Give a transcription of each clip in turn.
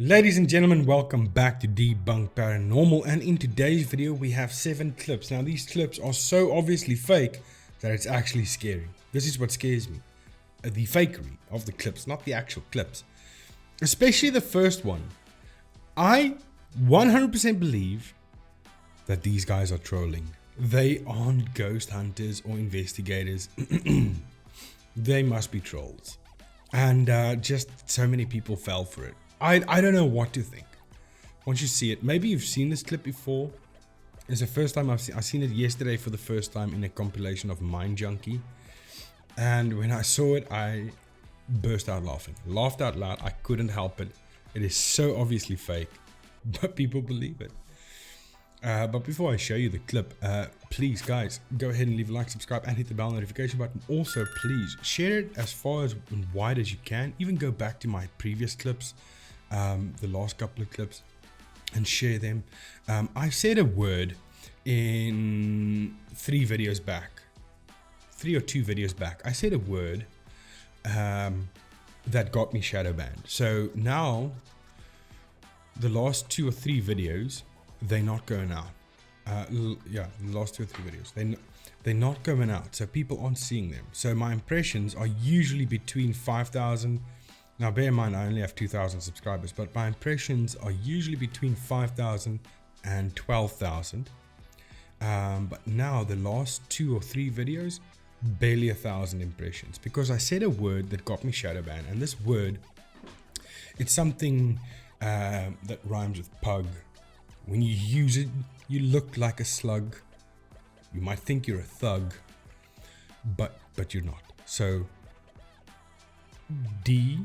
Ladies and gentlemen, welcome back to Debunked Paranormal, and in today's video we have 7 clips. Now these clips are so obviously fake that it's actually scary. This is what scares me. The fakery of the clips, not the actual clips. Especially the first one. I 100% believe that these guys are trolling. They aren't ghost hunters or investigators. They must be trolls. And just so many people fell for it. I don't know what to think. Once you see it, maybe you've seen this clip before. It's the first time I've seen it yesterday for the first time in a compilation of Mind Junkie. And when I saw it, I burst out laughing. Laughed out loud. I couldn't help it. It is so obviously fake, but people believe it. But before I show you the clip, please guys, go ahead and leave a like, subscribe, and hit the bell notification button. Also, please share it as far as and wide as you can. Even go back to my previous clips, the last couple of clips, and share them. I said a word in 3 videos back, 3 or 2 videos back. I said a word that got me shadow banned. So now, the last 2 or 3 videos, they're not going out. Yeah, the last 2 or 3 videos, they're not going out, so people aren't seeing them. So my impressions are usually between 5,000. Now bear in mind I only have 2,000 subscribers, but my impressions are usually between 5,000 and 12,000. But now the last 2 or 3 videos, barely 1,000 impressions, because I said a word that got me shadow banned. And this word, it's something that rhymes with pug. When you use it, you look like a slug. You might think you're a thug, but you're not. So D-R-U-G.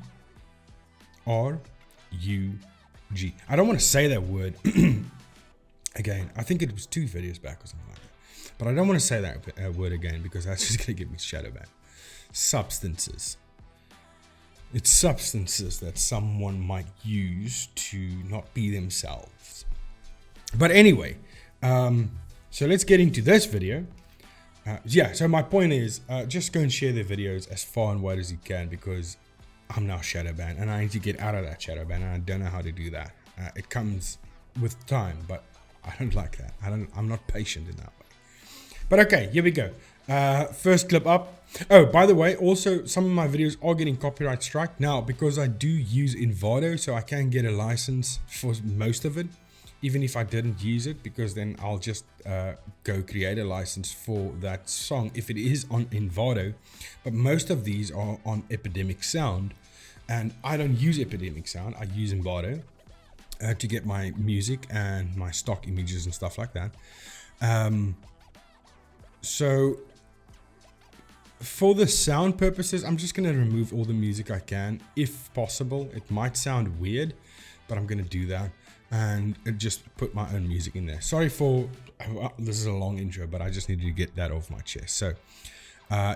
I don't want to say that word again. I think it was 2 videos back or something like that. But I don't want to say that word again because that's just going to get me shadow banned. Substances. It's substances that someone might use to not be themselves. But anyway, so let's get into this video. Yeah, so my point is, just go and share their videos as far and wide as you can, because I'm now shadow banned and I need to get out of that shadow ban, and I don't know how to do that. It comes with time, but I don't like that. I'm not patient in that way. But okay, here we go. First clip up. Oh, by the way, also some of my videos are getting copyright strike now because I do use Envato, so I can get a license for most of it. Even if I didn't use it, because then I'll just go create a license for that song if it is on Envato. But most of these are on Epidemic Sound, and I don't use Epidemic Sound. I use Envato to get my music and my stock images and stuff like that. So for the sound purposes, I'm just going to remove all the music I can, if possible. It might sound weird, but I'm going to do that. And just put my own music in there. Sorry for, this is a long intro, but I just needed to get that off my chest. So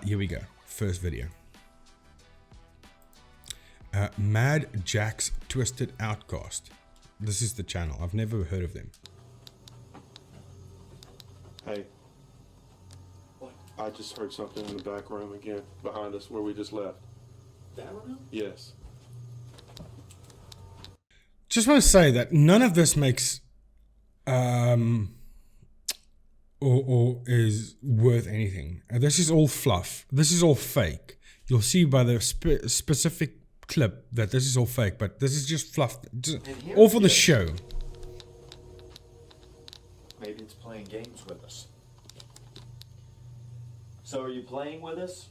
here we go. First video. Mad Jack's Twisted Outcast. This is the channel. I've never heard of them. Hey. What? I just heard something in the back room again, behind us where we just left. That room? Yes. Just want to say that none of this makes or is worth anything. This is all fluff. This is all fake. You'll see by the specific clip that this is all fake, but this is just fluff. All for the show. Maybe it's playing games with us. So are you playing with us?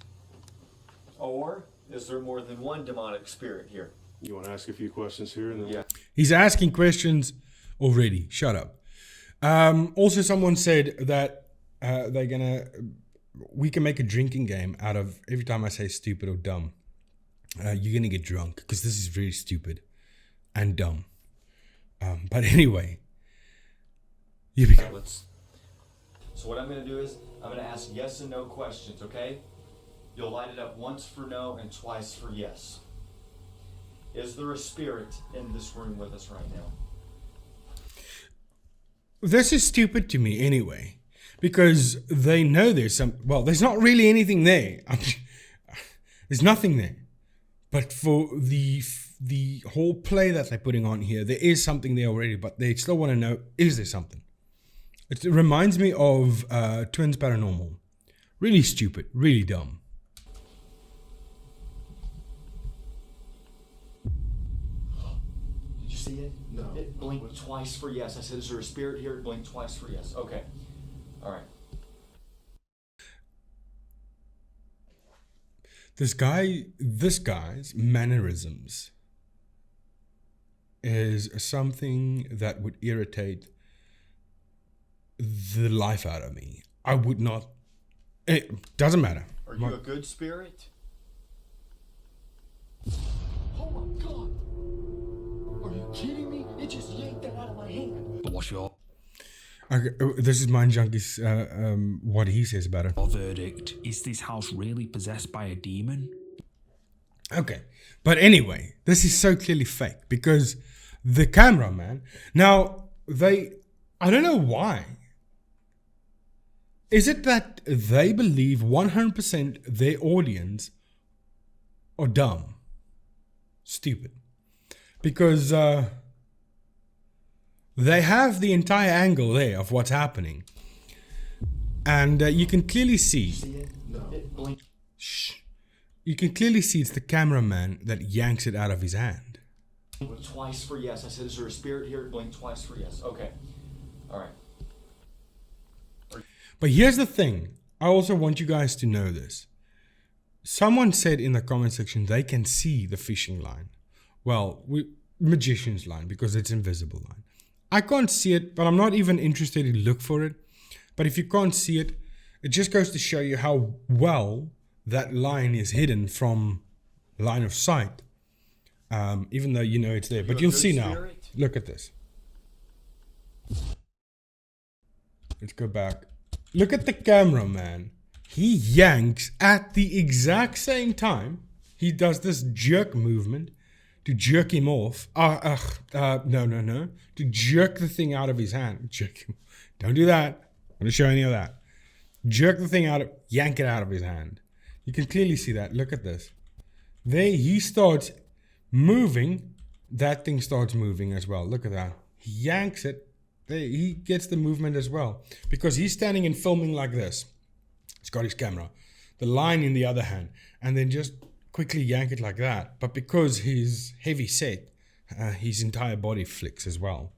Or is there more than one demonic spirit here? You want to ask a few questions here? And then Yeah. He's asking questions already. Shut up. Also, someone said that we can make a drinking game out of every time I say stupid or dumb. You're gonna get drunk because this is very stupid and dumb. But anyway, here we go. So what I'm going to do is I'm going to ask yes and no questions, okay? You'll light it up once for no and twice for yes. Is there a spirit in this room with us right now? This is stupid to me anyway, because they know there's some, well, there's not really anything there. There's nothing there. But for the the whole play that they're putting on here, there is something there already, but they still want to know, is there something? It reminds me of Twins Paranormal. Really stupid, really dumb. Did you see it? No. It blinked twice for yes. I said, is there a spirit here? It blinked twice for yes. Okay. All right. This guy's mannerisms is something that would irritate the life out of me. I would not. It doesn't matter. Are you a good spirit? Oh my God! Are you kidding me? It just yanked that out of my hand. But what's your Okay, this is Mind Junkie's, what he says about it. verdict? Is this house really possessed by a demon? Okay, but anyway, this is so clearly fake because the cameraman. Now I don't know why. Is it that they believe 100% their audience are dumb, stupid? Because they have the entire angle there of what's happening, and you can clearly see. See it? No. It blinked. Shh. You can clearly see it's the cameraman that yanks it out of his hand. Twice for yes. I said, is there a spirit here? It blinked twice for yes. Okay. All right. But here's the thing. I also want you guys to know this. Someone said in the comment section they can see the fishing line. Well, magician's line, because it's invisible line. I can't see it, but I'm not even interested to look for it. But if you can't see it, it just goes to show you how well that line is hidden from line of sight. Even though you know it's there. But you'll see now. Look at this. Let's go back. Look at the cameraman. He yanks at the exact same time. He does this jerk movement to jerk him off. No. To jerk the thing out of his hand. Jerk him. Don't do that. I'm going to show any of that. Jerk the thing out of, yank it out of his hand. You can clearly see that. Look at this. There he starts moving. That thing starts moving as well. Look at that. He yanks it. There, he gets the movement as well. Because he's standing and filming like this. He's got his camera. The line in the other hand. And then just quickly yank it like that. But because he's heavy set, his entire body flicks as well.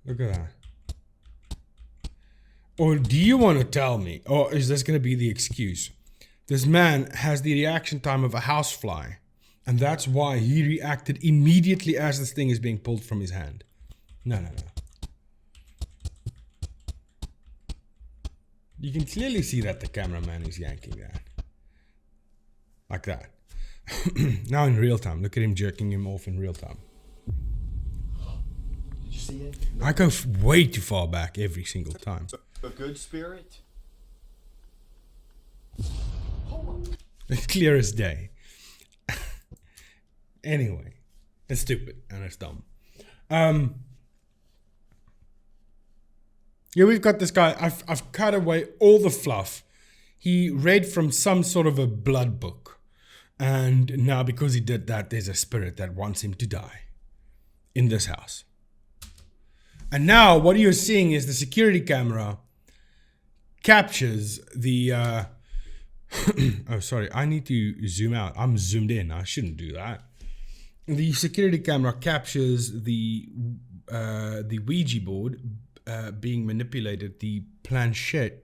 Look at that. Or do you want to tell me, or is this going to be the excuse? This man has the reaction time of a housefly. And that's why he reacted immediately as this thing is being pulled from his hand. No. You can clearly see that the cameraman is yanking that. Like that. Now in real time. Look at him jerking him off in real time. Did you see it? I go way too far back every single time. A good spirit? It's clear as day. Anyway. It's stupid and it's dumb. Yeah, we've got this guy. I've cut away all the fluff. He read from some sort of a blood book. And now because he did that, there's a spirit that wants him to die. In this house. And now what you're seeing is the security camera captures the... oh, sorry. I need to zoom out. I'm zoomed in. I shouldn't do that. The security camera captures the Ouija board being manipulated, the planchette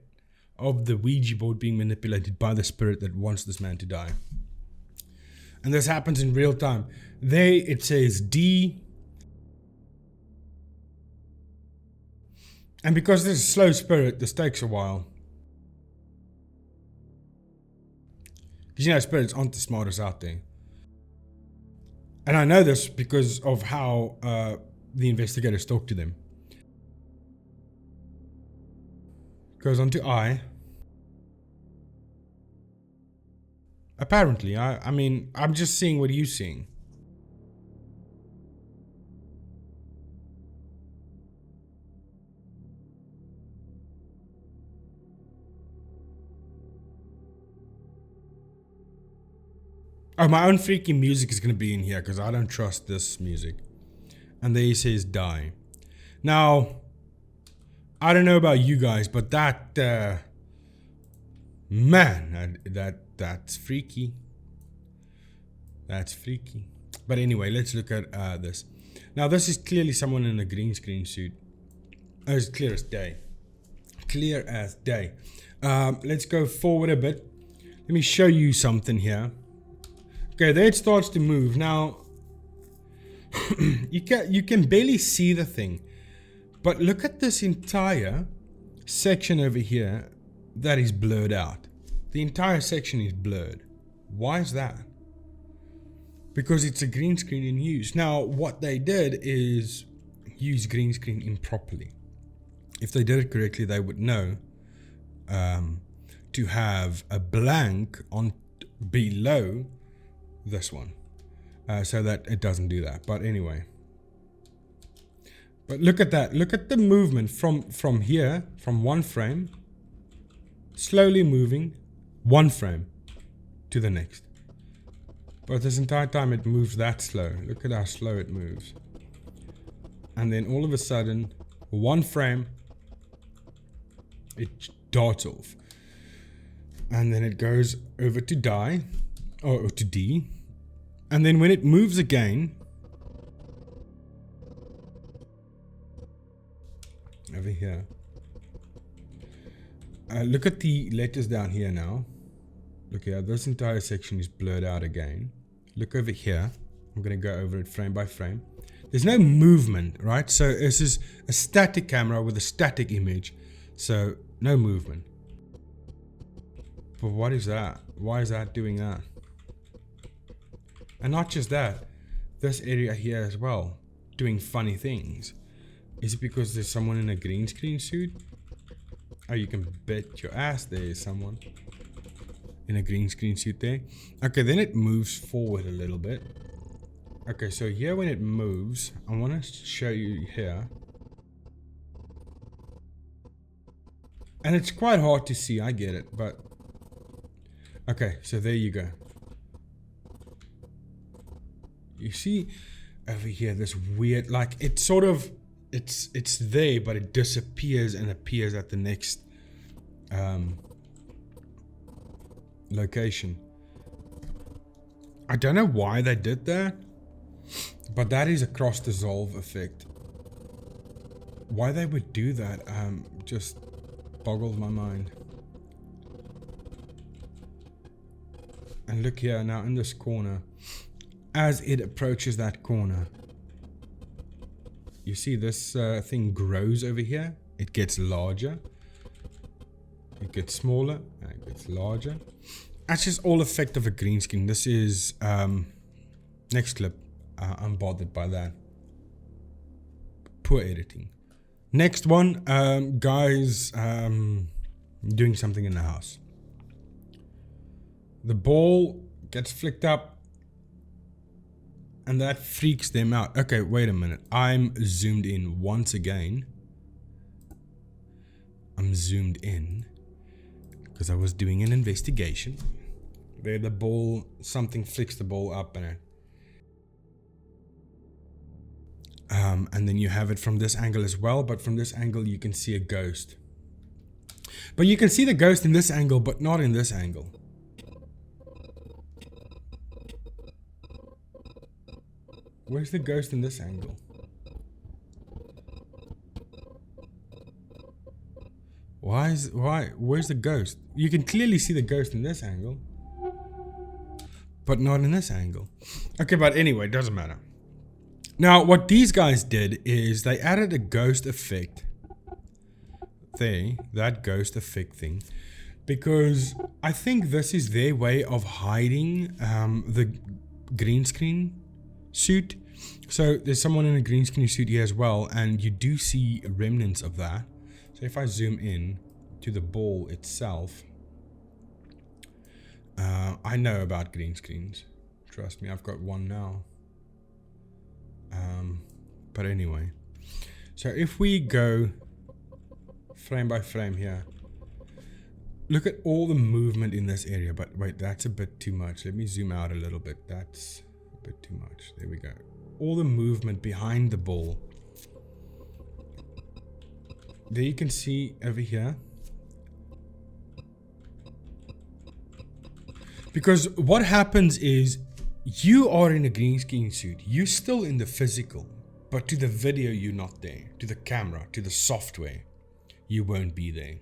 of the Ouija board being manipulated by the spirit that wants this man to die. And this happens in real time. There it says D. And because this is a slow spirit, this takes a while. Because you know, spirits aren't the smartest out there. And I know this because of how the investigators talk to them. Goes on to I. Apparently, I mean, I'm just seeing what you're seeing. Oh, my own freaking music is going to be in here because I don't trust this music. And there he says die. Now, I don't know about you guys, but that, man, that's freaky. That's freaky. But anyway, let's look at this. Now, this is clearly someone in a green screen suit. Oh, it's clear as day. Clear as day. Let's go forward a bit. Let me show you something here. Okay, there it starts to move. Now, you can barely see the thing. But look at this entire section over here that is blurred out. The entire section is blurred. Why is that? Because it's a green screen in use. Now, what they did is use green screen improperly. If they did it correctly, they would know to have a blank on below this one, so that it doesn't do that. But anyway, but look at that. Look at the movement from here, from one frame, slowly moving one frame to the next. But this entire time it moves that slow. Look at how slow it moves. And then all of a sudden, one frame, it darts off. And then it goes over to die, or to D. And then when it moves again, over here. Look at the letters down here now. Look here, this entire section is blurred out again. Look over here. I'm going to go over it frame by frame. There's no movement, right? So this is a static camera with a static image. So no movement. But what is that? Why is that doing that? And not just that, this area here as well, doing funny things. Is it because there's someone in a green screen suit? Oh, you can bet your ass there is someone in a green screen suit there. Okay, then it moves forward a little bit. Okay, so here when it moves, I want to show you here. And it's quite hard to see, I get it, but... Okay, so there you go. You see over here this weird, like it's sort of, it's there, but it disappears and appears at the next location. I don't know why they did that, but that is a cross dissolve effect. Why they would do that just boggles my mind. And look here now in this corner, as it approaches that corner, you see this thing grows over here. It gets larger, it gets smaller, and it gets larger. That's just all effect of a green screen. This is next clip. I'm bothered by that. Poor editing. Next one, guys doing something in the house. The ball gets flicked up and that freaks them out. Okay, wait a minute. I'm zoomed in once again. I'm zoomed in because I was doing an investigation. There the ball, something flicks the ball up in it. And then you have it from this angle as well, but from this angle you can see a ghost. But you can see the ghost in this angle, but not in this angle. Where's the ghost in this angle? Where's the ghost? You can clearly see the ghost in this angle, but not in this angle. Okay, but anyway, it doesn't matter. Now, what these guys did is they added a ghost effect there, that ghost effect thing, because I think this is their way of hiding the green screen suit. So there's someone in a green screen suit here as well, and you do see remnants of that. So if I zoom in to the ball itself, I know about green screens. Trust me, I've got one now. But anyway, so if we go frame by frame here, look at all the movement in this area. But wait, that's a bit too much. Let me zoom out a little bit. That's a bit too much. There we go. All the movement behind the ball. There you can see over here. Because what happens is you are in a green screen suit. You're still in the physical. But to the video, you're not there. To the camera, to the software, you won't be there.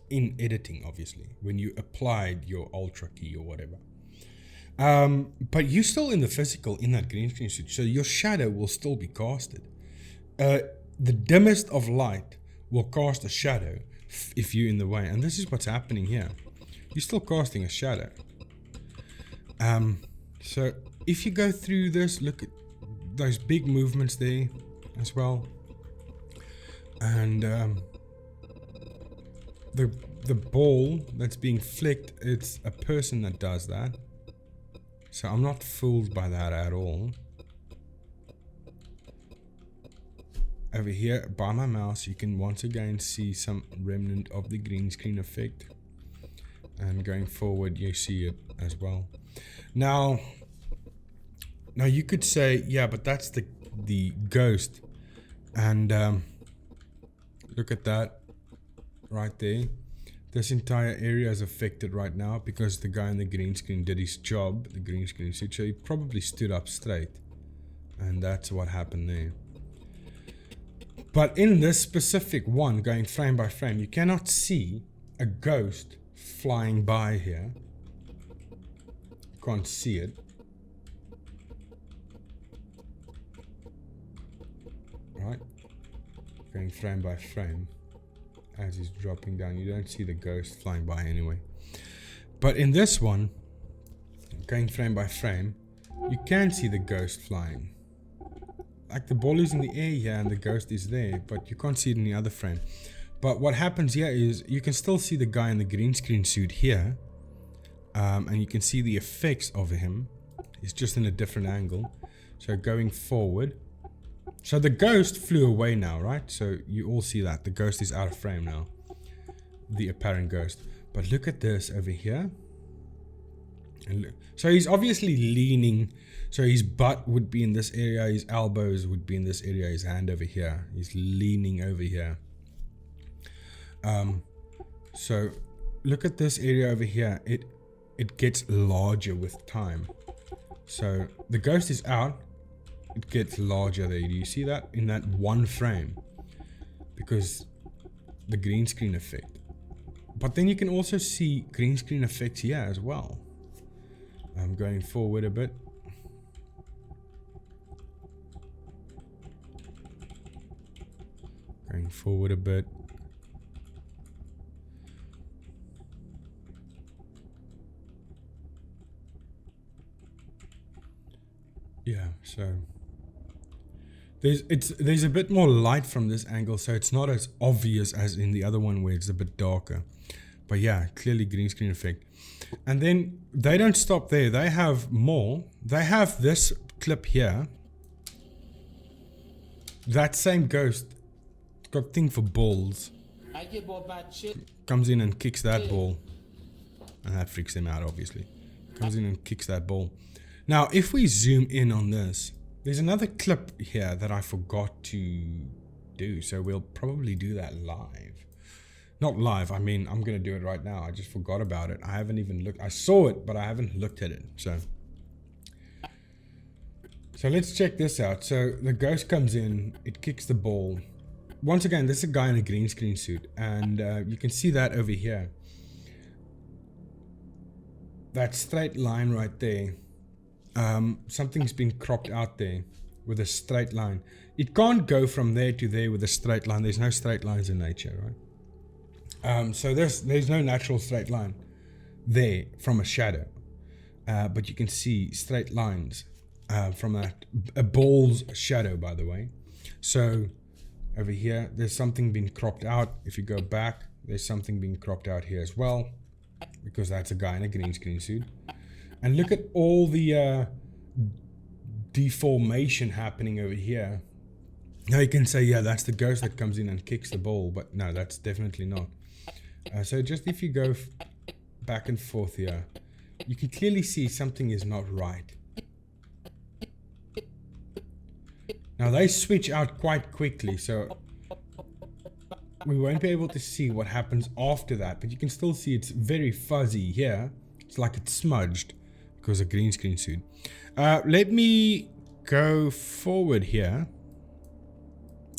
In editing, obviously, when you applied your Ultra key or whatever. But you're still in the physical in that green screen suit. So your shadow will still be casted. The dimmest of light will cast a shadow if you're in the way. And this is what's happening here. You're still casting a shadow. So if you go through this, look at those big movements there as well. And the ball that's being flicked, it's a person that does that. So I'm not fooled by that at all. Over here by my mouse, you can once again see some remnant of the green screen effect. And going forward, you see it as well. Now you could say, yeah, but that's the ghost. And look at that right there. This entire area is affected right now because the guy in the green screen did his job, the green screen suit. So he probably stood up straight. And that's what happened there. But in this specific one, going frame by frame, you cannot see a ghost flying by here. You can't see it. Right? Going frame by frame. As he's dropping down, you don't see the ghost flying by anyway. But in this one, going frame by frame, you can see the ghost flying. Like the ball is in the air here and the ghost is there, but you can't see it in the other frame. But what happens here is you can still see the guy in the green screen suit here. And you can see the effects of him. It's just in a different angle. So going forward. So the ghost flew away now, right? So you all see that. The ghost is out of frame now. The apparent ghost. But look at this over here. And look. So he's obviously leaning. So his butt would be in this area. His elbows would be in this area. His hand over here. He's leaning over here. So look at this area over here. It gets larger with time. So the ghost is out. It gets larger there. Do you see that? In that one frame. Because the green screen effect. But then you can also see green screen effects here as well. I'm going forward a bit. Going forward a bit. Yeah, so there's a bit more light from this angle, so it's not as obvious as in the other one where it's a bit darker. But yeah, clearly green screen effect. And then they don't stop there. They have more. They have this clip here. That same ghost got thing for balls. Comes in and kicks that ball. And that freaks them out, obviously. Comes in and kicks that ball. Now, if we zoom in on this, there's another clip here that I forgot to do. So we'll probably do that live. Not live, I mean, I'm going to do it right now. I just forgot about it. I haven't even looked. I saw it, but I haven't looked at it. So let's check this out. So the ghost comes in. It kicks the ball. Once again, this is a guy in a green screen suit. And you can see that over here. That straight line right there. Something's been cropped out there with a straight line. It can't go from there to there with a straight line. There's no straight lines in nature, right? So there's no natural straight line there from a shadow. But you can see straight lines from a ball's shadow, by the way. So over here, there's something being cropped out. If you go back, there's something being cropped out here as well. Because that's a guy in a green screen suit. And look at all the deformation happening over here. Now you can say, yeah, that's the ghost that comes in and kicks the ball. But no, that's definitely not. So just if you go back and forth here, you can clearly see something is not right. Now they switch out quite quickly, so we won't be able to see what happens after that, but you can still see it's very fuzzy here. It's like it's smudged because of green screen suit. Let me go forward here.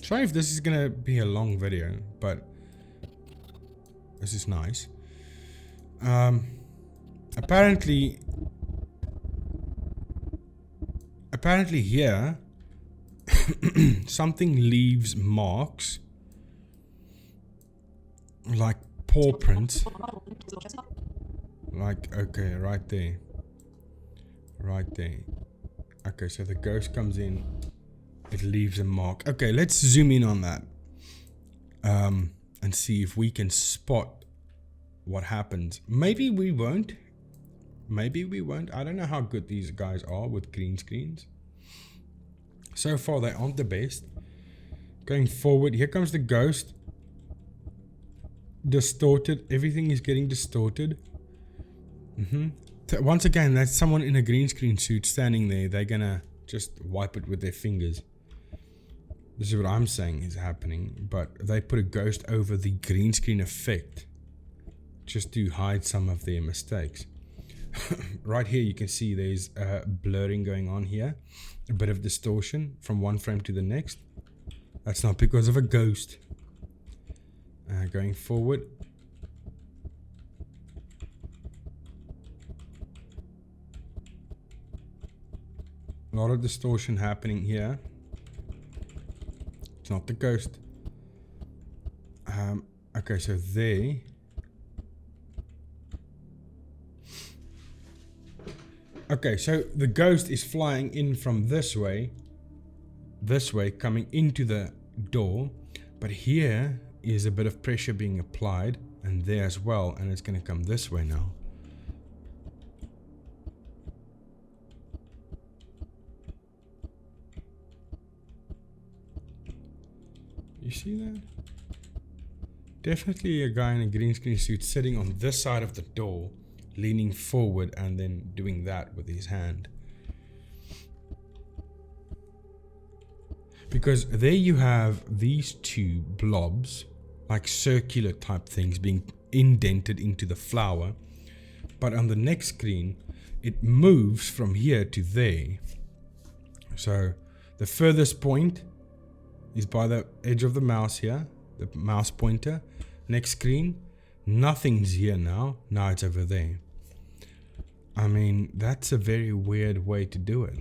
Sorry if this is gonna be a long video, but this is nice. Apparently here something leaves marks like paw prints. Like, okay, right there. Okay, so the ghost comes in, it leaves a mark. Okay, let's zoom in on that and see if we can spot what happens. Maybe we won't. I don't know how good these guys are with green screens. So far they aren't the best. Going forward, here comes the ghost. Distorted, everything is getting distorted. Once again, that's someone in a green screen suit standing there. They're gonna just wipe it with their fingers. This is what I'm saying is happening, but they put a ghost over the green screen effect just to hide some of their mistakes. Right here you can see there's blurring going on here, a bit of distortion from one frame to the next. That's not because of a ghost. Going forward, a lot of distortion happening here. It's not the ghost. Okay, so there. Okay, so the ghost is flying in from this way, coming into the door, but here is a bit of pressure being applied, and there as well, and it's going to come this way now. You see that? Definitely a guy in a green screen suit sitting on this side of the door, leaning forward and then doing that with his hand. Because there you have these two blobs, like circular type things being indented into the flower, but on the next screen it moves from here to there. So the furthest point is by the edge of the mouse here, the mouse pointer. Next screen, nothing's here now it's over there. I mean, that's a very weird way to do it.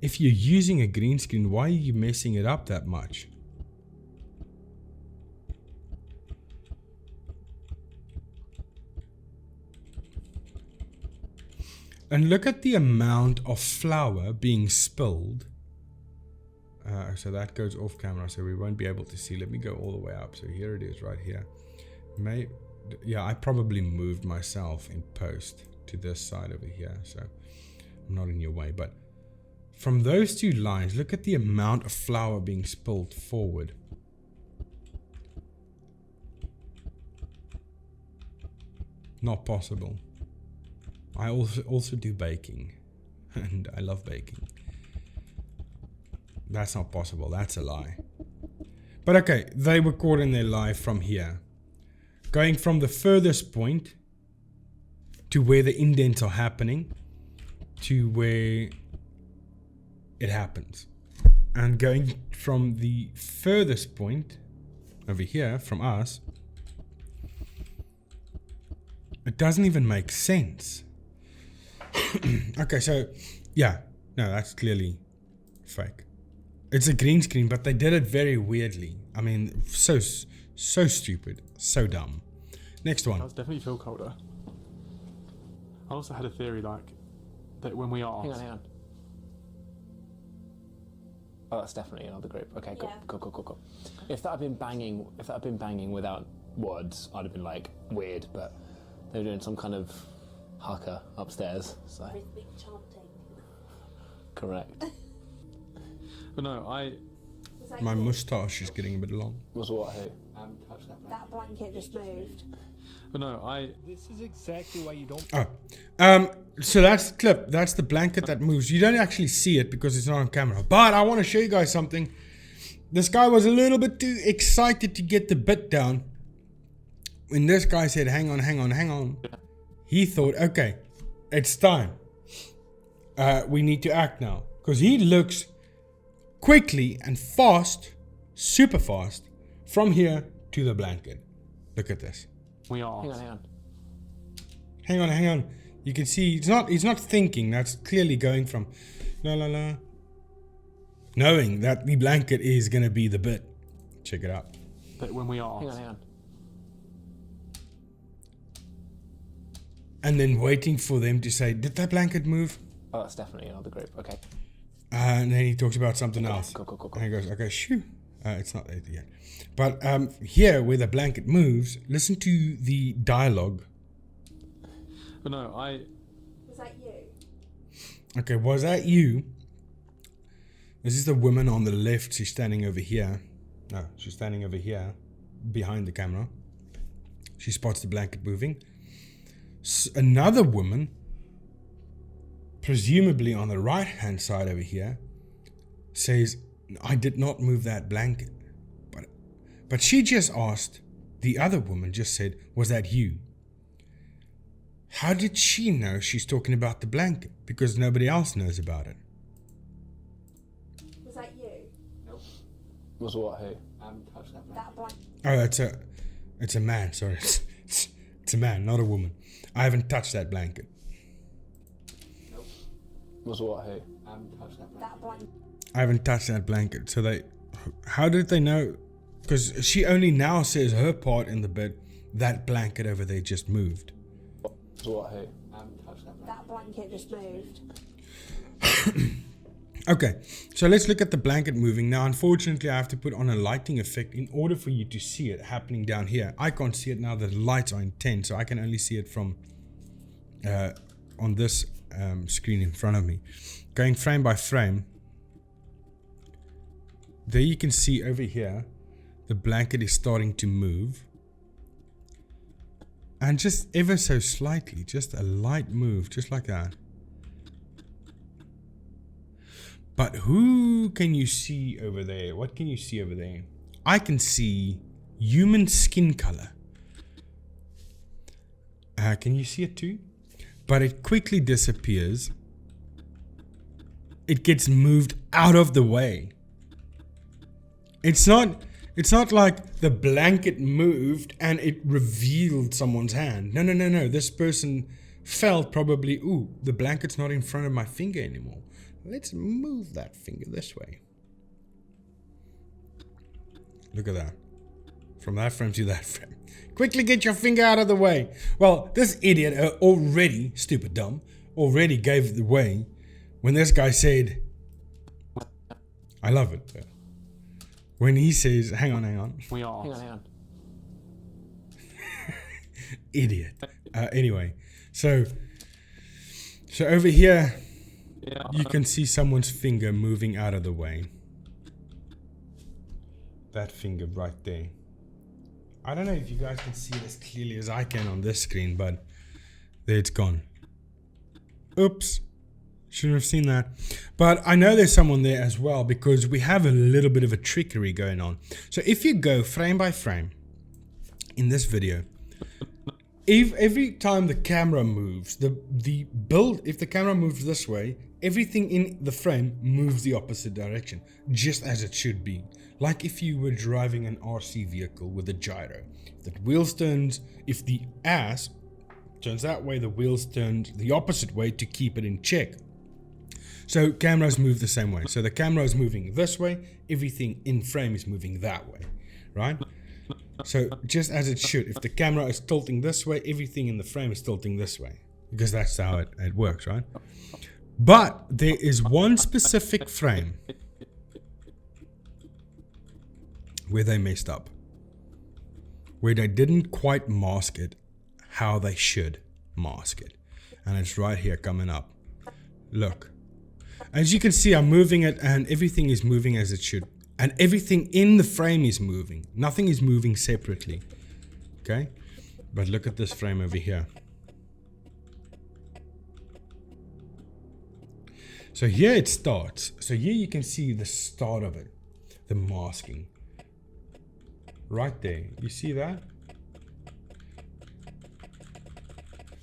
If you're using a green screen, why are you messing it up that much? And look at the amount of flour being spilled. So that goes off camera, so we won't be able to see. Let me go all the way up. So here it is right here. Yeah, I probably moved myself in post to this side over here, so I'm not in your way. But from those two lines, look at the amount of flour being spilled forward. Not possible. I also do baking, and I love baking. That's not possible. That's a lie. But okay, they were caught in their lie from here. Going from the furthest point to where the indents are happening to where it happens. And going from the furthest point over here from us, it doesn't even make sense. Okay, so yeah, no, that's clearly fake. It's a green screen, but they did it very weirdly. I mean, so stupid, so dumb. Next one. It does definitely feel colder. I also had a theory like that when we are. Hang on. Oh, that's definitely another group. Okay, cool, Yeah. cool. If that had been banging without words, I'd have been like weird, but they were doing some kind of haka upstairs. So Rhythmic chanting. correct. But no, My moustache is getting a bit long. Was what? Who? That blanket just moved. But no, This is exactly why you don't. Oh, so that's the clip. That's the blanket that moves. You don't actually see it because it's not on camera. But I want to show you guys something. This guy was a little bit too excited to get the bit down. When this guy said, hang on, hang on, hang on, he thought, okay, it's time. We need to act now. Because he looks quickly and fast, super fast, from here to the blanket. Look at this. we are. Hang on, hang on. Hang on, hang on. You can see he's not thinking. That's clearly going from la la la. Knowing that the blanket is gonna be the bit. Check it out. That when we are. Hang on, hang on. And then waiting for them to say, did that blanket move? Oh, that's definitely another group. Okay. And then he talks about something else. Cool. And he goes, okay, shoo. It's not it yet. But here, where the blanket moves, listen to the dialogue. But no, Was that you? Okay, was that you? This is the woman on the left. She's standing over here. No, she's standing over here, behind the camera. She spots the blanket moving. Another woman, presumably on the right-hand side over here, says, I did not move that blanket. But she just asked, the other woman just said, was that you? How did she know she's talking about the blanket? Because nobody else knows about it. Was that you? Was what? Who? That blanket. Oh, it's a man, sorry. It's a man, not a woman. I haven't touched that blanket. Was what? Who? That blanket. I haven't touched that blanket. So how did they know? Because she only now says her part in the bit, that blanket over there just moved. Was what? Who? That blanket just moved. Okay, so let's look at the blanket moving. Now, unfortunately, I have to put on a lighting effect in order for you to see it happening down here. I can't see it now that the lights are intense, so I can only see it from on this screen in front of me. Going frame by frame, there you can see over here, the blanket is starting to move. And just ever so slightly, just a light move, just like that. But who can you see over there? What can you see over there? I can see human skin color. Can you see it too? But it quickly disappears. It gets moved out of the way. It's not like the blanket moved and it revealed someone's hand. No. This person felt probably, ooh, the blanket's not in front of my finger anymore. Let's move that finger this way. Look at that. From that frame to that frame. Quickly get your finger out of the way. Well, this idiot already, stupid dumb, already gave it away when this guy said, I love it. When he says, hang on. we are. Hang on. Idiot. Anyway, so over here, Yeah. you can see someone's finger moving out of the way. That finger right there. I don't know if you guys can see it as clearly as I can on this screen, but there it's gone. Oops. Shouldn't have seen that. But I know there's someone there as well because we have a little bit of a trickery going on. So if you go frame by frame in this video, if every time the camera moves, if the camera moves this way, everything in the frame moves the opposite direction, just as it should be. Like if you were driving an RC vehicle with a gyro. If the wheels turns, if the ass turns that way, the wheels turn the opposite way to keep it in check. So cameras move the same way. So the camera is moving this way, everything in frame is moving that way, right? So just as it should, if the camera is tilting this way, everything in the frame is tilting this way, because that's how it works, right? But there is one specific frame where they messed up, where they didn't quite mask it how they should mask it. And it's right here coming up. Look. As you can see, I'm moving it and everything is moving as it should. And everything in the frame is moving. Nothing is moving separately. Okay? But look at this frame over here. So here it starts. So here you can see the start of it. The masking. Right there. You see that?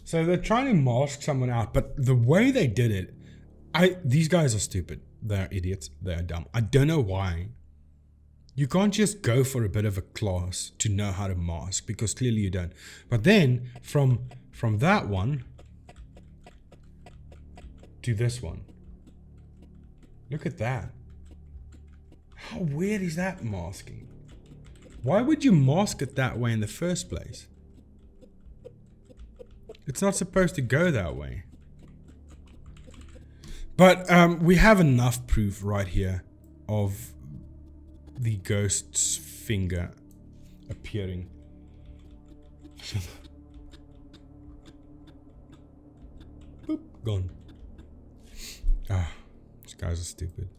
So they're trying to mask someone out, but the way they did it, these guys are stupid. They're idiots. They're dumb. I don't know why. You can't just go for a bit of a class to know how to mask, because clearly you don't. But then from that one to this one, look at that. How weird is that masking? Why would you mask it that way in the first place? It's not supposed to go that way. But we have enough proof right here of the ghost's finger appearing. Boop, gone. Ah, these guys are stupid.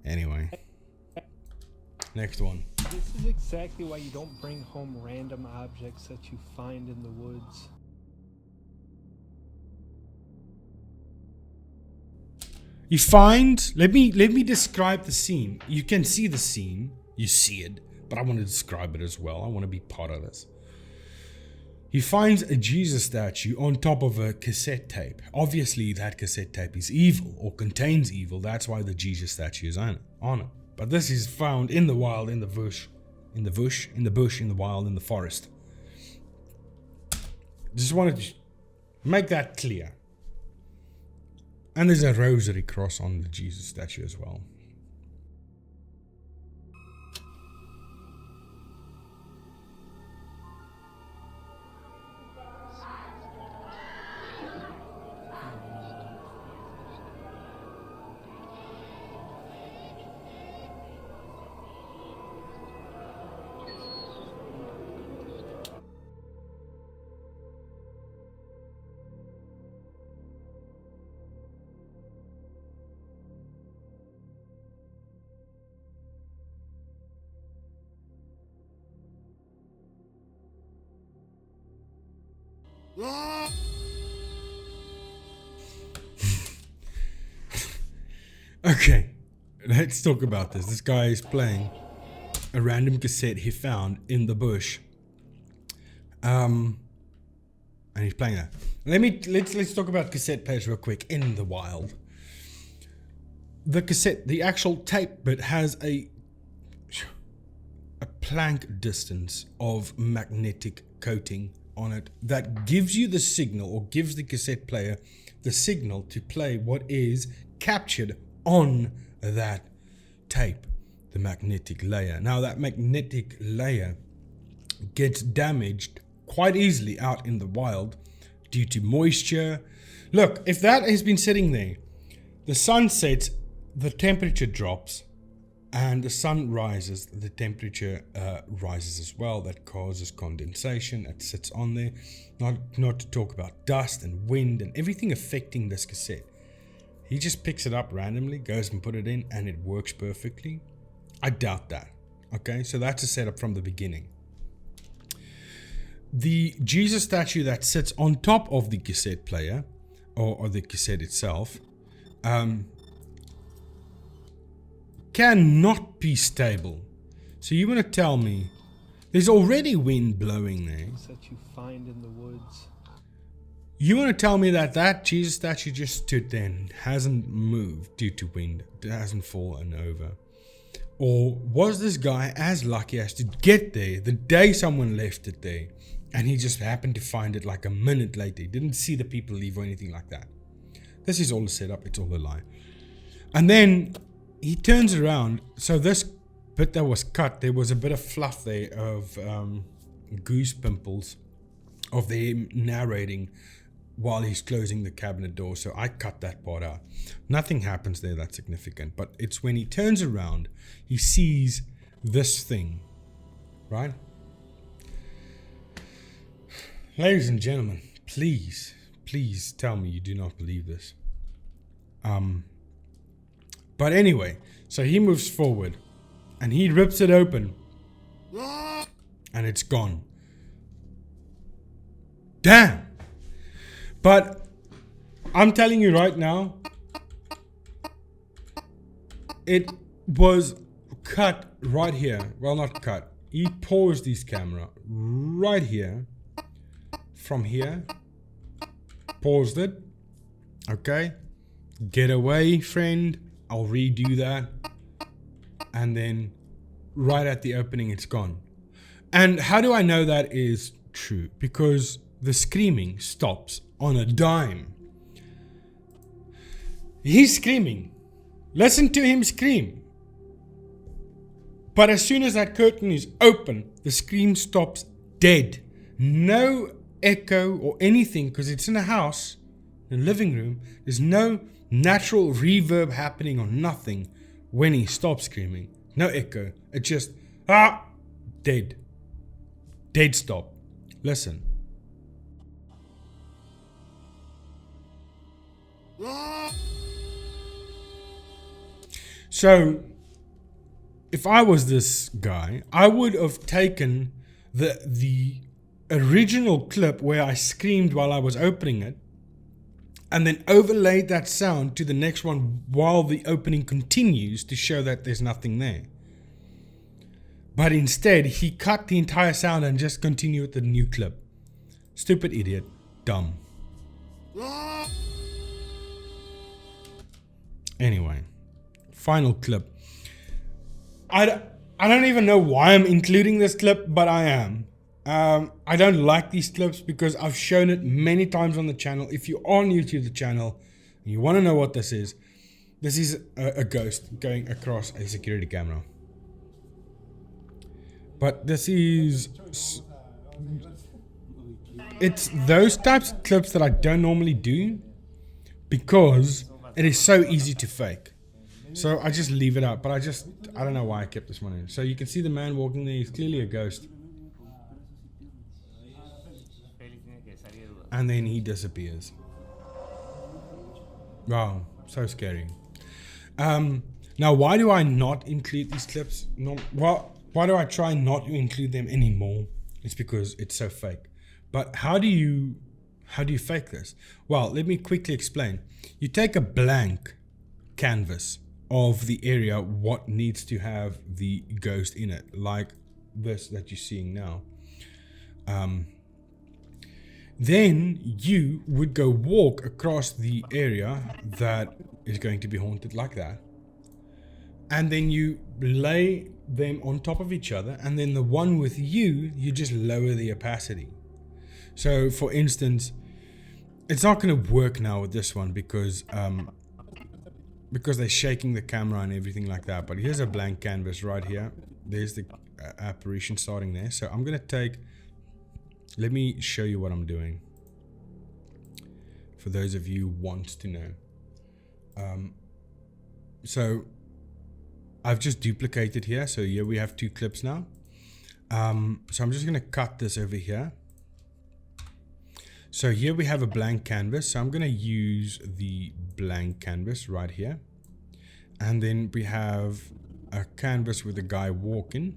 Anyway. Next one. This is exactly why you don't bring home random objects that you find in the woods. You find, let me describe the scene. You can see the scene, you see it, but I want to describe it as well. I want to be part of this. He finds a Jesus statue on top of a cassette tape. Obviously that cassette tape is evil or contains evil. That's why the Jesus statue is on it. But this is found in the wild, in the bush, in the wild, in the forest. Just wanted to make that clear. And there's a rosary cross on the Jesus statue as well. Okay, let's talk about this. This guy is playing a random cassette he found in the bush. And he's playing that. Let's talk about cassette players real quick. In the wild, the cassette, the actual tape bit has a plank distance of magnetic coating on it that gives you the signal, or gives the cassette player the signal to play what is captured on that tape, the magnetic layer. Now that magnetic layer gets damaged quite easily out in the wild due to moisture. Look, if that has been sitting there, the sun sets, the temperature drops, and the sun rises, the temperature rises as well. That causes condensation. It sits on there. Not to talk about dust and wind and everything affecting this cassette. He just picks it up randomly, goes and put it in, and it works perfectly. I doubt that. Okay, so that's a setup from the beginning. The Jesus statue that sits on top of the cassette player, or the cassette itself, cannot be stable. So you want to tell me there's already wind blowing there? That you find in the woods. You want to tell me that Jesus statue just stood there and hasn't moved due to wind? It hasn't fallen over? Or was this guy as lucky as to get there the day someone left it there, and he just happened to find it like a minute later? He didn't see the people leave or anything like that. This is all a setup. It's all a lie. And then he turns around. So this bit that was cut, there was a bit of fluff there of goose pimples of them narrating while he's closing the cabinet door. So I cut that part out. Nothing happens there that's significant. But it's when he turns around, he sees this thing. Right? Ladies and gentlemen, please tell me you do not believe this. But anyway, so he moves forward And he rips it open. And it's gone. Damn. But I'm telling you right now, it was cut right here. Well, not cut. He paused his camera right here. From here. Paused it. Okay. Get away, friend. I'll redo that. And then right at the opening, it's gone. And how do I know that is true? Because the screaming stops on a dime. He's screaming. Listen to him scream. But as soon as that curtain is open, the scream stops dead. No echo or anything, because it's in a house, in a living room. There's no natural reverb happening or nothing when he stops screaming. No echo. It's just, dead. Dead stop. Listen. So, if I was this guy, I would have taken the original clip where I screamed while I was opening it, and then overlaid that sound to the next one while the opening continues to show that there's nothing there. But instead, he cut the entire sound and just continued with the new clip. Stupid idiot. Dumb. Anyway. Final clip. I don't even know why I'm including this clip, but I am. I don't like these clips because I've shown it many times on the channel. If you are new to the channel and you want to know what this is a ghost going across a security camera. But this is... It's those types of clips that I don't normally do because it is so easy to fake. So I just leave it out, but I don't know why I kept this one in. So you can see the man walking there, he's clearly a ghost. And then he disappears. Wow, so scary. Now why do I not include these clips? Why do I try not to include them anymore? It's because it's so fake. But how do you fake this? Well, let me quickly explain. You take a blank canvas of the area what needs to have the ghost in it, like this that you're seeing now. Then you would go walk across the area that is going to be haunted like that, and then you lay them on top of each other, and then the one with you just lower the opacity. So for instance, it's not going to work now with this one because they're shaking the camera and everything like that. But here's a blank canvas right here. There's the apparition starting there. So I'm going to take, let me show you what I'm doing for those of you who want to know. So I've just duplicated here. So here we have two clips now. So I'm just going to cut this over here. So here we have a blank canvas. So I'm going to use the blank canvas right here. And then we have a canvas with a guy walking.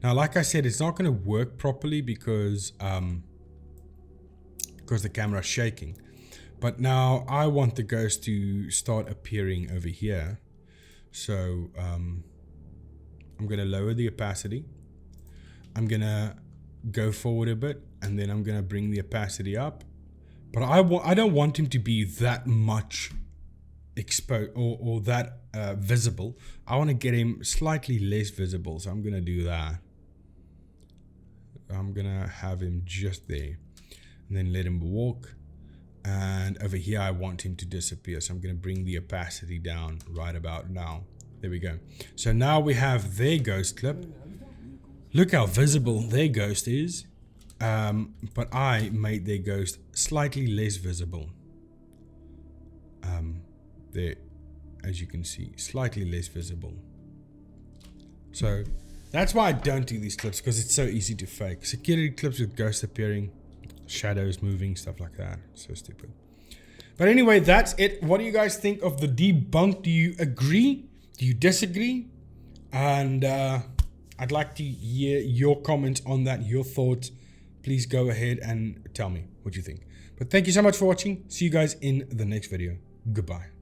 Now, like I said, it's not going to work properly because the camera is shaking. But now I want the ghost to start appearing over here. So I'm going to lower the opacity. I'm going to go forward a bit, and then I'm going to bring the opacity up. But I don't want him to be that much exposed or that visible. I want to get him slightly less visible, so I'm going to do that. I'm going to have him just there, and then let him walk. And over here I want him to disappear, so I'm going to bring the opacity down right about now. There we go. So now we have their ghost clip. Look how visible their ghost is. But I made their ghost slightly less visible. There, as you can see, slightly less visible. So that's why I don't do these clips, because it's so easy to fake. Security clips with ghosts appearing, shadows moving, stuff like that. So stupid. But anyway, that's it. What do you guys think of the debunk? Do you agree? Do you disagree? And I'd like to hear your comments on that, your thoughts. Please go ahead and tell me what you think. But thank you so much for watching. See you guys in the next video. Goodbye.